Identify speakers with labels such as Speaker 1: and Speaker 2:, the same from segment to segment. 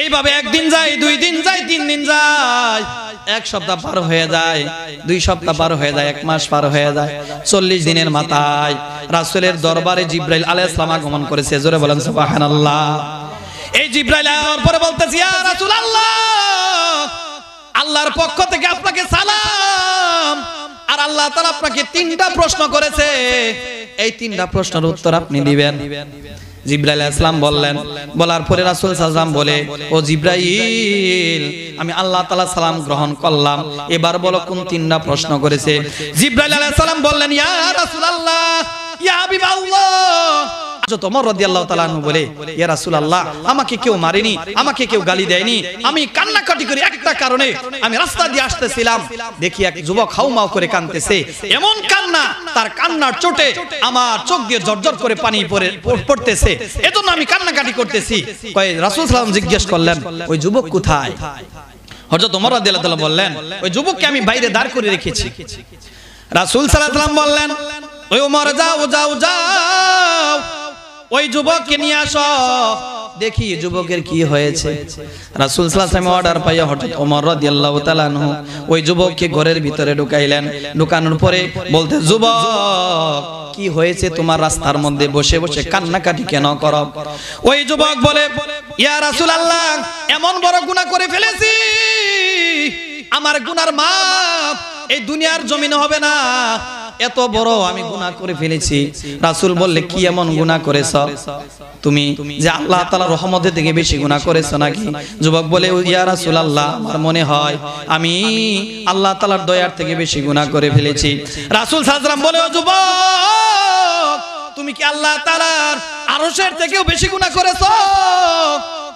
Speaker 1: এইভাবে একদিন যায়, 2 দিন যায়, 3 দিন যায়, 1 সপ্তাহ পার হয়ে যায়, 2 সপ্তাহ পার হয়ে যায়, 1 মাস পার হয়ে যায়। 40 দিনের মাথায় রাসূলের দরবারে জিবরাইল আলাইহিস সালাম আগমন করেছে। জোরে বলেন সুবহানাল্লাহ। এই জিবরাইল আসার পরে বলতেছে, ইয়া রাসূলুল্লাহ, আল্লাহর পক্ষ থেকে আপনাকে সালাম। আর আল্লাহ তাআলা আপনাকে 3টা প্রশ্ন করেছে, এই 3টা প্রশ্নের উত্তর আপনি দিবেন। জিবরাইল আলাইহিস সালাম বললেন, বলার পরে রাসূল সাল্লাল্লাহু আলাইহি ওয়াসাল্লাম বলে, ও জিবরাইল, আমি আল্লাহ তাআলা সালাম গ্রহণ করলাম, এবার বলো কোন 3টা প্রশ্ন করেছে। জিবরাইল আলাইহিস সালাম বললেন, ইয়া রাসূলুল্লাহ, ইয়া হাবিবাল্লাহ। হযরত ওমর রাদিয়াল্লাহু তাআলা আনহু বলে, ইয়া রাসূলুল্লাহ, আমাকে কেউ মারেনি, আমাকে কেউ গালি দেয়নি, আমি কান্নাকাটি করে একটা কারণে, আমি রাস্তা দিয়ে আসতেছিলাম, দেখি এক যুবক হাউমাউ করে কাঁদতেছে, এমন কান্না, তার কান্নার চোটে আমার চোখ দিয়ে জর্জর করে পানি পড়তেছে, এজন্য আমি কান্নাকাটি করতেছি। কয় রাসূল সাল্লাল্লাহু আলাইহি ওয়াসাল্লাম জিজ্ঞেস করলেন, ওই যুবক কোথায়? হযরত ওমর রাদিয়াল্লাহু তাআলা বললেন, ওই যুবককে আমি বাইরে দাঁড় করে রেখেছি। রাসূল সাল্লাল্লাহু আলাইহি ওয়াসাল্লাম বললেন, ওই ওমর যাও যাও যাও, ওই যুবককে নিয়ে আসো, দেখি যুবকের কি হয়েছে। রাসূল সাল্লাল্লাহু আলাইহি ওয়াসাল্লাম অর্ডার পাইয়া হযরত ওমর রাদিয়াল্লাহু তাআলা আনহু ওই যুবককে ঘরের ভিতরে ঢুকাইলেন। ঢুকানোর পরে বলতে, যুবক কি হয়েছে তোমার, রাস্তার মধ্যে বসে বসে কান্নাকাটি কেন করো? ওই যুবক বলে, ইয়া রাসূলুল্লাহ, এমন বড় গুনাহ করে ফেলেছি, আমার গুনার মাপ এই দুনিয়ার জমিনে হবে না, এত বড় আমি গুনাহ করে ফেলেছি। রাসূল বললে, কি এমন গুনাহ করেছো তুমি যে আল্লাহ তাআলার রহমতের থেকে বেশি গুনাহ করেছো নাকি? যুবক বলে, ইয়া রাসূলুল্লাহ, আমার মনে হয় আমি আল্লাহ তাআলার দয়ার থেকে বেশি গুনাহ করে ফেলেছি। রাসূল সাল্লাল্লাহু আলাইহি ওয়াসাল্লাম বলে, ও যুবক, তুমি কি আল্লাহ তাআলার আরশের থেকেও বেশি গুনাহ করেছো?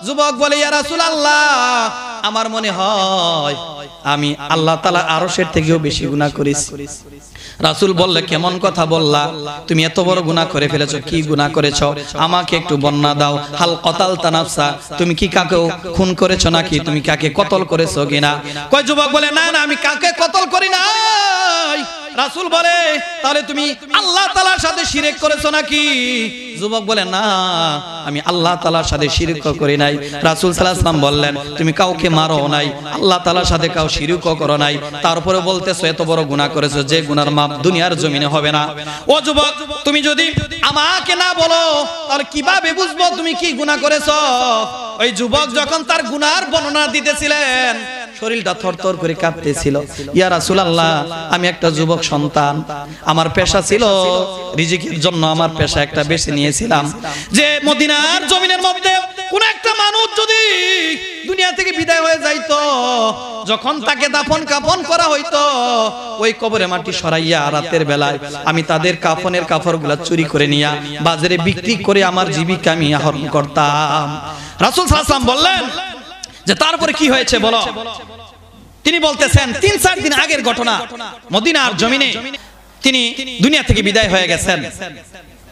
Speaker 1: যুবক বলে, ইয়া রাসূলুল্লাহ, আমার মনে হয় আমি আল্লাহ তাআলার আরশের থেকেও বেশি গুনাহ করেছি। রাসূল বললে, কেমন কথা বললা, তুমি এত বড় গুনাহ করে ফেলেছো, কি গুনাহ করেছো আমাকে একটু বর্ণনা দাও। হাল কতালতা নাফসা, তুমি কি কাকে খুন করেছো নাকি, তুমি কাকে কতল করেছো কিনা? কয় যুবক বলে, না না, আমি কাকে কতল করি নাই। রাসূল বলে, তাহলে তুমি আল্লাহ তাআলার সাথে শিরক করেছো নাকি? যুবক বলে, না, আমি আল্লাহ তাআলার সাথে শিরক করি নাই। রাসূল সাল্লাল্লাহু আলাইহি ওয়াসাল্লাম বললেন, তুমি কাউকে মারো নাই, আল্লাহ তাআলার সাথে কাউ শিরক করো নাই, তারপরে বলতেছো এত বড় গুনাহ করেছো যে গুনার মাপ দুনিয়ার জমিনে হবে না। ও যুবক, তুমি যদি আমাকে না বলো তাহলে কিভাবে বুঝবো তুমি কি গুনাহ করেছো? ওই যুবক যখন তার গুনার বর্ণনা দিতেছিলেন, শরীরটা থরথর করে কাঁপতেছিল। ইয়া রাসূলুল্লাহ, আমি একটা যুবক সন্তান, আমার পেশা ছিল রিজিকের জন্য, আমার পেশা একটা বেছে নিয়েছিলাম যে মদিনার জমিনের মধ্যে কোন একটা মানুষ যদি দুনিয়া থেকে বিদায় হয়ে যাইতো, যখন তাকে দাফন কাফন করা হইতো, ওই কবরে মাটি সরাইয়া রাতের বেলায় আমি তাদের কাফনের কাপড়গুলো চুরি করে নিয়া বাজারে বিক্রি করে আমার জীবিকা আমি আহরণ করতাম। রাসূল সাল্লাল্লাহু আলাইহি ওয়াসাল্লাম বললেন যে তারপরে কি হয়েছে বলো। তিনি বলতেছেন, 3-4 দিন আগের ঘটনা, মদিনার জমিনে তিনি দুনিয়া থেকে বিদায় হয়ে গেছেন।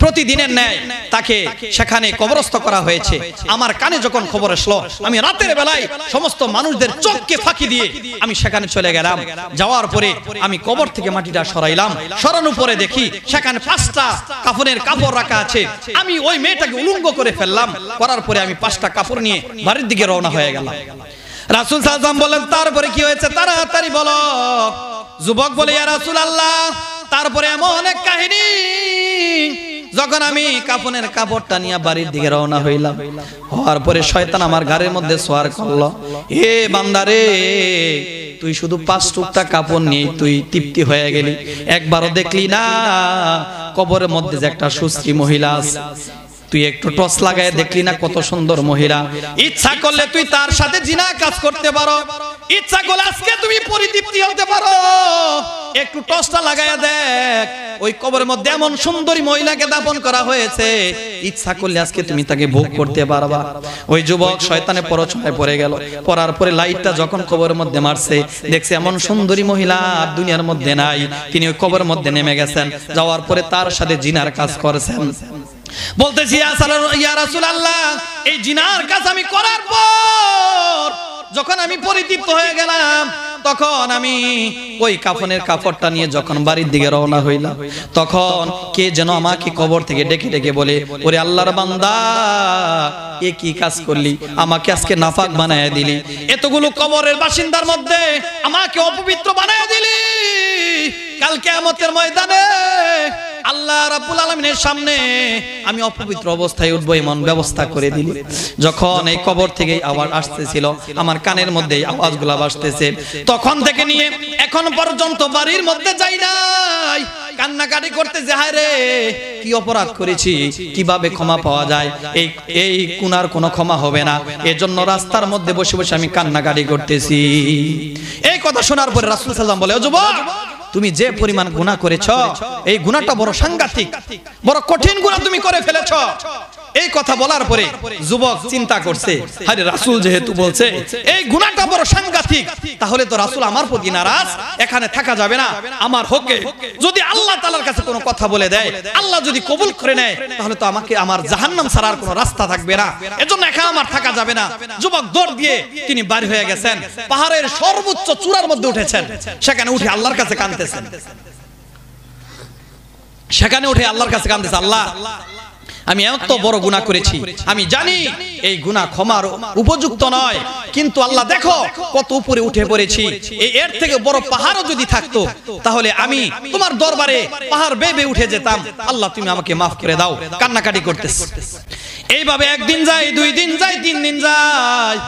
Speaker 1: প্রতিদিনের ন্যায় তাকে সেখানে কবরস্থ করা হয়েছে। আমার কানে যখন খবর আসলো, আমি রাতের বেলায় সমস্ত মানুষদের চোখকে ফাঁকি দিয়ে আমি সেখানে চলে গেলাম। যাওয়ার পরে আমি কবর থেকে মাটিটা সরাইলাম, সরানোর পরে দেখি সেখানে 5টা কাফনের কাপড় রাখা আছে। আমি ওই মেয়েটাকে উলঙ্গ করে ফেললাম, করার পরে আমি 5টা কাপড় নিয়ে বাড়ির দিকে রওনা হয়ে গেলাম। রাসূল সাল্লাল্লাহু আলাইহি ওয়াসাল্লাম বলেন, তারপরে কি হয়েছে তাড়াতাড়ি বলো। যুবক বলে, ইয়া রাসূলুল্লাহ, তারপরে এমন এক কাহিনী, যখন আমি কাফনের কাপড়টা নিয়ে বাড়ির দিকে রওনা হইলাম, হওয়ার পরে শয়তান আমার ঘরের মধ্যে সোয়ার করলো, হে বান্দারে, তুই শুধু 5 টুকটা কাপড় নিয়ে তুই তৃপ্তি হয়ে গেলি, একবারও দেখলি না কবরের মধ্যে যে একটা সুশ্রী মহিলা আছে, তুই একটু টর্চ লাগায় দেখলি না কত সুন্দর মহিলা, ইচ্ছা করলে তুই তার সাথে জিনা কাজ করতে পারো, ইচ্ছা করলে আজকে তুমি পরিতৃপ্তি হতে পারো, একটু টর্চটা লাগায় দেখ, ওই কবরের মধ্যে এমন সুন্দরী মহিলাকে দাফন করা হয়েছে, ইচ্ছা করলে আজকে তুমি তাকে ভোগ করতে পারবা। ওই যুবক শয়তানে পরচনায় পড়ে গেল, পড়ার পরে লাইটটা যখন কবরের মধ্যে মারছে, দেখছে এমন সুন্দরী মহিলা আর দুনিয়ার মধ্যে নাই। তিনি ওই কবরের মধ্যে নেমে গেছেন, যাওয়ার পরে তার সাথে জিনার কাজ করেছেন। বলতেছি, ইয়া রাসূলুল্লাহ, এই জিনার কাজ আমি করার পর যখন আমি পরিতৃপ্ত হয়ে গেলাম, তখন আমি ওই কাফনের কাপড়টা নিয়ে যখন বাড়ির দিকে রওনা হইলাম, তখন কে যেন আমাকে কবর থেকে ডেকে ডেকে বলে, ওরে আল্লাহর বান্দা, এ কি কাজ করলি? আমাকে আজকে নাপাক বানায় দিলি, এতগুলো কবরের বাসিন্দার মধ্যে আমাকে অপবিত্র বানায় দিলি। কাল কিয়ামতের ময়দানে আল্লাহ রাব্বুল আলামিনের সামনে আমি অপবিত্র অবস্থায় উঠবো, এমন ব্যবস্থা করে দিলি। যখন এই কবর থেকে আওয়াজ আসতেছিল, আমার কানের মধ্যে আওয়াজগুলো আসতেছে, তখন থেকে নিয়ে এখন পর্যন্ত বাড়ির মধ্যে যাই নাই, কান্নাকাটি করতেছে, হায় রে কি অপরাধ করেছি, কিভাবে ক্ষমা পাওয়া যায়? এই গুনার কোনো ক্ষমা হবে না, এজন্য রাস্তার মধ্যে বসে বসে আমি কান্নাকাটি করতেছি। এই কথা শোনার পরে রাসূল সাল্লাল্লাহু আলাইহি ওয়াসাল্লাম বলে, ও যুবক, তুমি যে পরিমাণ গুনাহ করেছো, এই গুনাহটা বড় সাংঘাতিক, বড় কঠিন গুনাহ তুমি করে ফেলেছো। এই কথা বলার পরে যুবক চিন্তা করছে, আরে রাসূল যেহেতু বলছে এই গুনাহটা বড় সাংঘাতিক, তাহলে তো রাসূল আমার প্রতি নারাজ, এখানে থাকা যাবে না। আমার হকে যদি আল্লাহ তাআলার কাছে কোনো কথা বলে দেয়, আল্লাহ যদি কবুল করে নেয়, তাহলে তো আমাকে আমার জাহান্নাম ছাড়ার কোনো রাস্তা থাকবে না, এজন্য এখানে আমার থাকা যাবে না। যুবক দৌড় দিয়ে তিনি বাড়ি হয়ে গেছেন, পাহাড়ের সর্বোচ্চ চূড়ার মধ্যে উঠেছেন, সেখানে উঠে আল্লাহর কাছে কাঁদতেছেন, সেখানে উঠে আল্লাহর কাছে কাঁদতেছে, আল্লাহ আমি এত বড় গুনাহ করেছি, আমি জানি এই গুনাহ ক্ষমার উপযুক্ত নয়, কিন্তু আল্লাহ দেখো কত উপরে উঠে পড়েছি, এর থেকে বড় পাহাড়ও যদি থাকতো তাহলে আমি তোমার দরবারে পাহাড় বেয়ে উঠে যেতাম, আল্লাহ তুমি আমাকে মাফ করে দাও। কান্নাকাটি করতেছে। এইভাবে একদিন যায়, 2 দিন যায়, 3 দিন যায়,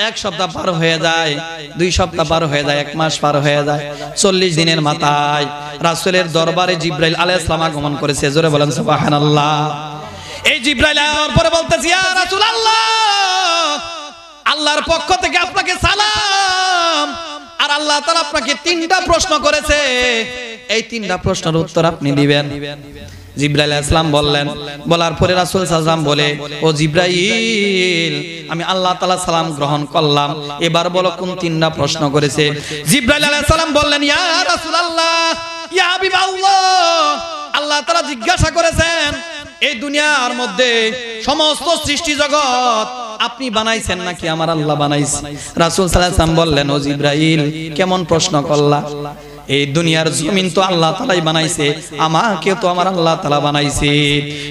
Speaker 1: 1 সপ্তাহ পার হয়ে যায়, 2 সপ্তাহ পার হয়ে যায়, 1 মাস পার হয়ে যায়, 40 দিনের মাথায় রাসূলের দরবারে জিবরাইল আলাইহিস সালাম আগমন করেছে। জোরে বলেন সুবহানাল্লাহ। এই জিবরাইল আসার পরে বলতেছে, ইয়া রাসূলুল্লাহ, আল্লাহর পক্ষ থেকে আপনাকে সালাম, আর আল্লাহ তাআলা আপনাকে 3টা প্রশ্ন করেছে, এই 3টা প্রশ্নের উত্তর আপনি দিবেন। জিবরাইল আলাইহিস সালাম বললেন, বলার পরে রাসূল সাল্লাল্লাহু আলাইহি ওয়াসাল্লাম বলে, ও জিবরাইল, আমি আল্লাহ তাআলা সালাম গ্রহণ করলাম, এবার বলো কোন 3টা প্রশ্ন করেছে। জিবরাইল আলাইহিস সালাম বললেন, ইয়া রাসূলুল্লাহ, ইয়া হাবিবাল্লাহ, আল্লাহ তাআলা জিজ্ঞাসা করেছেন, এই দুনিয়ার মধ্যে সমস্ত সৃষ্টি জগৎ আপনি বানাইছেন নাকি আমার আল্লাহ বানাইছে? রাসূল সাল্লাল্লাহু আলাইহি ওয়াসাল্লাম বললেন, ও জিবরাইল, কেমন প্রশ্ন করলা? এই দুনিয়ার জমিন তো আল্লাহ তাআলাই বানাইছে, আমাকে তো আমার আল্লাহ তাআলা বানাইছে।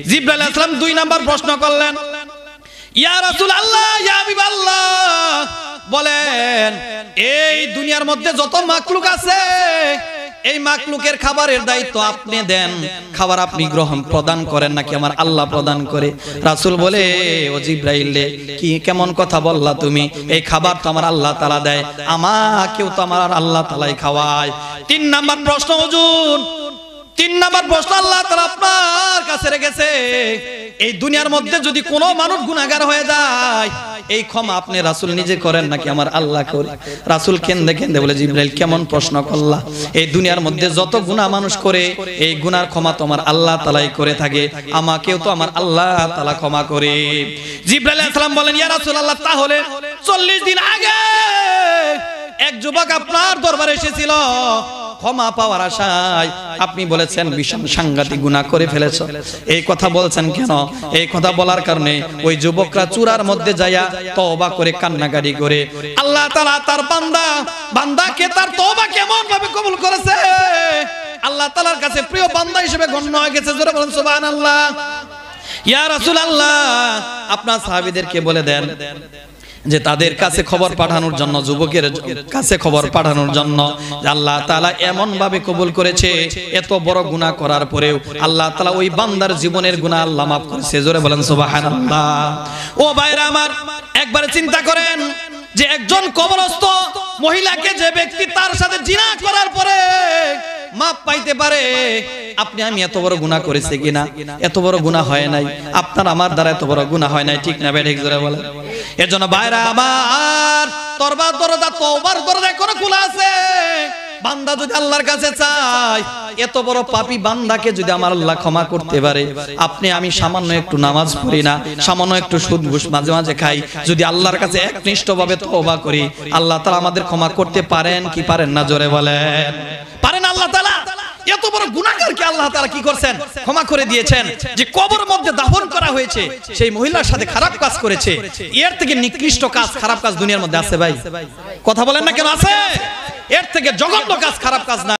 Speaker 1: জিবরাইল আলাইহিস সালাম 2 নাম্বার প্রশ্ন করলেন, ইয়া রাসূলুল্লাহ, ইয়া হাবিবাল্লাহ, বলেন এই দুনিয়ার মধ্যে যত মাখলুক আছে, এই মাখলুকের খাবারের দায়িত্ব আপনি দেন, খাবার আপনি গ্রহণ প্রদান করেন নাকি আমার আল্লাহ প্রদান করে? রাসূল বলে, ও জিবরাইল, কি কেমন কথা বললা তুমি? এই খাবার তো আমার আল্লাহ তাআলা দেয়, আমাকেও তো আমার আল্লাহ তাআলাই খাওয়ায়। 3 নাম্বার প্রশ্ন হুজুর, 3 নাম্বার প্রশ্ন আল্লাহ তাআলা আপনার কাছে রেখেছে, এই দুনিয়ার মধ্যে যদি কোনো মানুষ গুনাহগার হয়ে যায়, এই ক্ষমা আপনি রাসূল নিজে করেন নাকি আমার আল্লাহ করে? রাসূল কেন্দে কেন্দে বলে, জিবরাইল, কেমন প্রশ্ন করলা? এই দুনিয়ার মধ্যে যত গুনাহ মানুষ করে, এই গুনার ক্ষমা তো আমার আল্লাহ তাআলাই করে থাকে, আমাকেও তো আমার আল্লাহ তাআলা ক্ষমা করে। জিবরাইল আলাইহিস সালাম বলেন, ইয়া রাসূলুল্লাহ, তাহলে 40 দিন আগে এক যুবক আপনার দরবারে এসেছিল, ক্ষমা পাওয়ার আশায় আপনি বলেছেন ভীষণ সাংঘাতিক গুনাহ করে ফেলেছো। এই কথা বলছেন কেন? এই কথা বলার কারণে ওই যুবকরা চূড়ার মধ্যে যায়া তওবা করে কান্নাকাটি করে, আল্লাহ তাআলা তার বান্দাকে তার তওবা কেমন ভাবে কবুল করেছে, আল্লাহ তাআলার কাছে প্রিয় বান্দা হিসেবে গণ্য হয়ে গেছে। জোরে বলেন সুবহানাল্লাহ। ইয়া রাসূলুল্লাহ, আপনার সাহাবীদেরকে বলে দেন যে তাদের কাছে খবর পাঠানোর জন্য, যুবকের কাছে খবর পাঠানোর জন্য, আল্লাহ তাআলা এমন ভাবে কবুল করেছে, এত বড় গুনাহ করার পরেও আল্লাহ তাআলা ওই বান্দার জীবনের গুনাহ আল্লাহ মাফ করেছে। জোরে বলেন সুবহানাল্লাহ। ও ভাইরা আমার, একবার চিন্তা করেন যে একজন কবরস্থ মহিলাকে যে ব্যক্তি তার সাথে জিনা করার পরে মাপ পাইতে পারে, আপনি আমি এত বড় গুনাহ করেছে কিনা? এত বড় গুনাহ হয় নাই, আপনার আমার দ্বারা এত বড় গুনাহ হয় নাই, ঠিক না ভাই? ঠিক জোরে বলেন। এজন্য ভাইরা আমার, তওবার দরজা এখনো খোলা আছে। বান্দা যদি আল্লাহর কাছে চায়, এত বড় পাপী বান্দাকে যদি আমার আল্লাহ ক্ষমা করতে পারে, আপনি আমি সামান্য একটু নামাজ পড়ি না, সামান্য একটু সুদ ঘুষ মাঝে মাঝে খাই, যদি আল্লাহর কাছে একনিষ্ঠভাবে তওবা করি, আল্লাহ তাআলা আমাদের ক্ষমা করতে পারেন কি পারেন না? জোরে বলেন, পারেন। আল্লাহ তাআলা এত বড় গুনাহগারকে আল্লাহ তাআলা কি করছেন? ক্ষমা করে দিয়েছেন। যে কবরের মধ্যে দাফন করা হয়েছে, সেই মহিলার সাথে খারাপ কাজ করেছে, এর থেকে নিকৃষ্ট কাজ, খারাপ কাজ দুনিয়ার মধ্যে আছে ভাই? কথা বলেন না কেন? আছে। এর থেকে জঘন্য কাজ, খারাপ কাজ না।